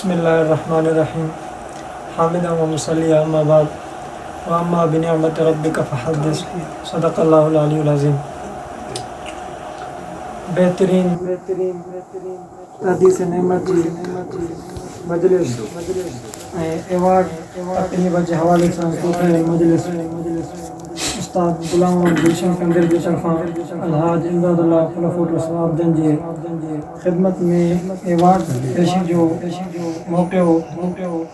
बिस्मिल्लाहिर्रहमानिर्रहीम हामिदा व मुसल्लिया अम्मा बाद व अम्मा बिनिअमति रब्बिका फहद्दिस सदक़ल्लाहुल अलीयुल अज़ीम। बेहतरीन हदीस नेमत जी मजलिस एवार्ड तक़रीब जे हवाले सां मजलिस उस्ताद गुलाम गुलशन कंदर जी तरफ़ां अलहाज इमदादुल्लाह खलफुर रसूल जी ख़िदमत में एवार्ड पेशी जो मौक़ो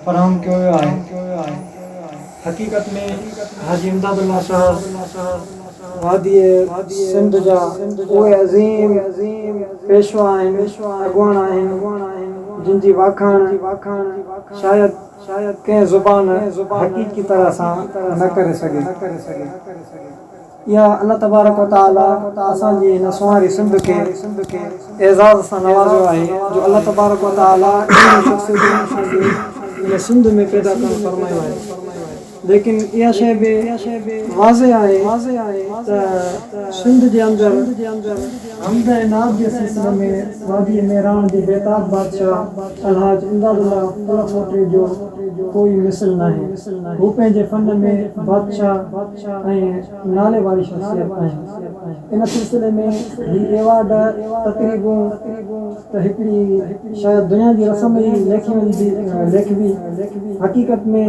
फराहम कयो वियो आहे। हक़ीक़त में हाजी इमदादुल्लाह साहब वादी सिंध जा उहे अज़ीम पेशवा आहिनि, अॻुवान आहिनि जिन जी वाखाण शायद कंहिं ज़ुबान हक़ीक़ी तरह सां न करे सघे। या अल्लाह तबारक व तआला असांजी हिन सुवारी सिंध खे एज़ाज़ सां नवाज़ियो आहे जो अल्लाह तबारक व तआला इन सिंध में पैदा करणु फरमायो आहे। लेकिन इहा शइ बि वाज़े आहे त सिंध जे अंदरि हमद ऐं नात जे सिलसिले में वादी मेरान जे बेताब बादशाह अलहाज इमदादुल्लाह खलफोटी जो कोई मिसल न आहे। हू पंहिंजे फ़न में बादशाह ऐं नाले वारी शख़्सियत आहिनि। इन सिलसिले में हीउ एवार्ड तक़रीबूं त हिकिड़ी शायदि दुनिया जी रस्म ई लेखवी हक़ीक़त में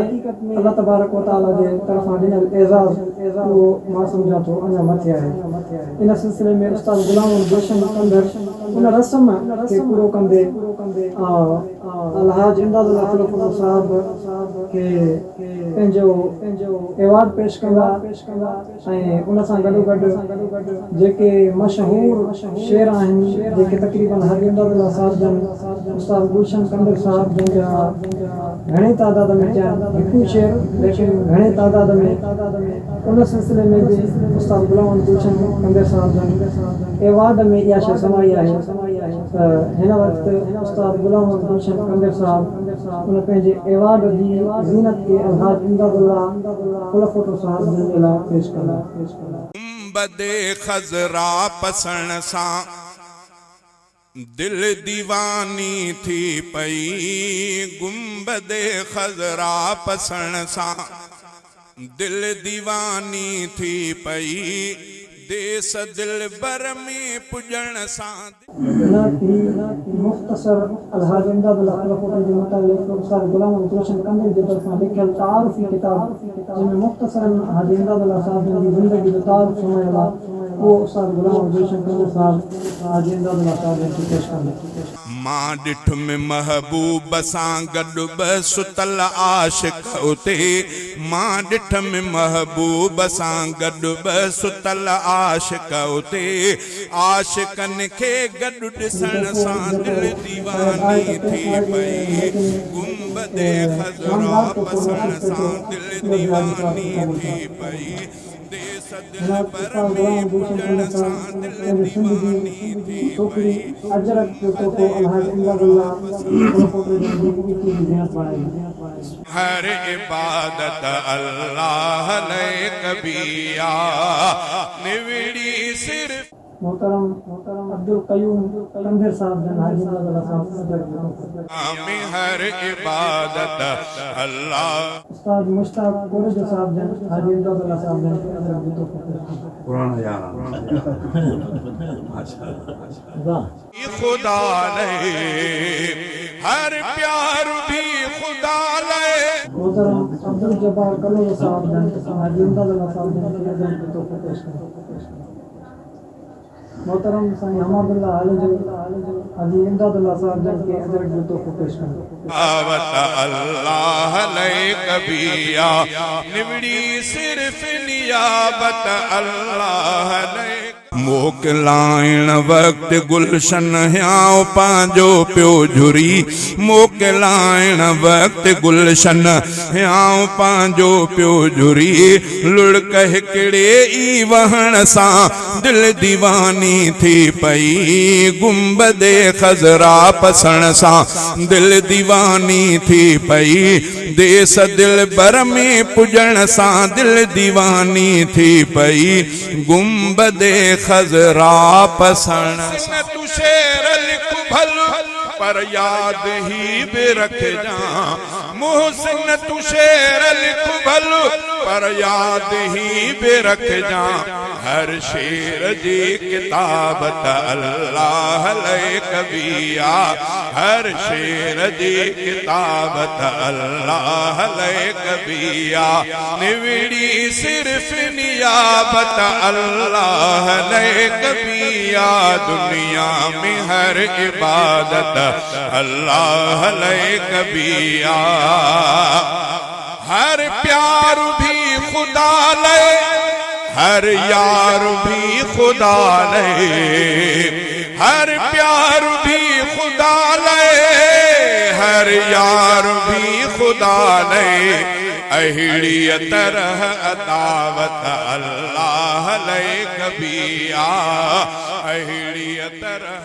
अल्लाह तबारक व तआला जे तरफ़ां ॾिनल एज़ाज़ उहो मां सम्झां थो अञा मथे आहे। इन सिलसिले में उस्ताद गुलाम गुलशन कंदर उन रस्म खे पूरो कंदे अलहाज इमदादुल्लाह खलफुर साहब खे पंहिंजो एवार्ड पेश कंदा ऐं उन सां गॾोगॾु जेके मशहूर शेर आहिनि जेके तक़रीबन हाजी इमदादुल्लाह साहब जन उस्ताद गुलशन कंदर साहब जंहिंजा घणे तादाद में चयनि हिकु शेर लेकिन घणे तादाद में उन सिलसिले में बि उस्ताद गुलाम गुलशन कंदर साहब जन एवार्ड में इहा शइ समाई आहे। त हिन वक़्तु उस्ताद गुलाम गुलशन कंदर साहब उन पंहिंजे एवार्ड जी ज़ीनत खे अलहाज इमदादुल्लाह खलफुर साहब जन जे लाइ पेश कंदा। गुंबदे खज़रा पसण सां दिल दीवानी थी पई, गुंबदे खज़रा पसण सां दिल दीवानी थी पई, देस दिल बर में पुजण सां मुख़्तसर अलहाज इमदादुल्लाह खलफोटी जे मुतालिक़ उस्ताद गुलाम गुलशन कंदर जे तरफ़ां लिखियल तारुफ़ी किताब जंहिंमें मुख़्तसरन हाजी इमदादुल्लाह साहब जी ज़िंदगी जो तारुफ़ सुणायल आहे उहो उस्ताद गुलाम गुलशन कंदर साहब हाजी इमदादुल्लाह साहब खे पेश कंदा। मां ॾिठ में महबूब सां गॾु ॿ सुतल आशिक़ उते, मां ॾिठ में महबूब सां गॾु ॿ सुतल आशिक़ उते, आशिक़नि खे गॾु ॾिसण सां दिल दीवानी थी पई, गुंबदे खज़रा पसण सां दिल दीवानी थी पई, देस दिल बर में पुजण सां दिल दीवानी थी पई। हर इबादत अल्लाह ने कबिया निवड़ी सिर्फ मोहतरम अब्दुल कयूम कंदर साहब जन हाजी इमदादुल्लाह साहब में हर इबादत अल्लाह उस्ताद मुश्ताक कुरैश साहब जन हाजी इमदादुल्लाह साहब जन पुराना यार खुदा ले हर प्यार भी खुदा ले। मोहतरम अब्दुल जब्बार कलोर साहब जन हाजी इमदादुल्लाह साहब जन मोहतरम साईं हमादुल्लाह हाजी इमदादुल्लाह साहब जन के अदर जो तो पेश करें। आवत अल्लाह ले कबिया निवड़ी सिर्फ नियाबत अल्लाह ले, मोकिलाइण वक्त गुलशन ह्याओ पांजो प्यो झुरी, मोकिलाइण वक्त गुलशन ह्याओ पांजो प्यो झुरी, लुड़क हिकिड़े ई वहण सां दिल दीवानी थी पई, गुंबदे खज़रा पसण सां दिल दीवानी थी पई, देस दिल बर में पुजण सां दिल दीवानी थी पई, गुंबदे खज़रा पसण तू शेर लिख भल पर याद ही बे रख जा मोहसिन तू शेर लिख भल पर याद ही बे रख जा हर शेर जी किताबत अल्लाह ले कबिया हर शेर जी किताबत अल्लाह ले कबिया निविड़ी सिर्फ नियाबत अल्लाह ले कबिया दुनिया में हर इबादत अल्लाह ले कबिया हर प्यार भी खुदा ले हर यार भी खुदा ले हर प्यार भी खुदा ले हर यार भी खुदा ले अहिड़ीअ तरह अदावत अल्लाह ले कबिया अहिड़ीअ तरह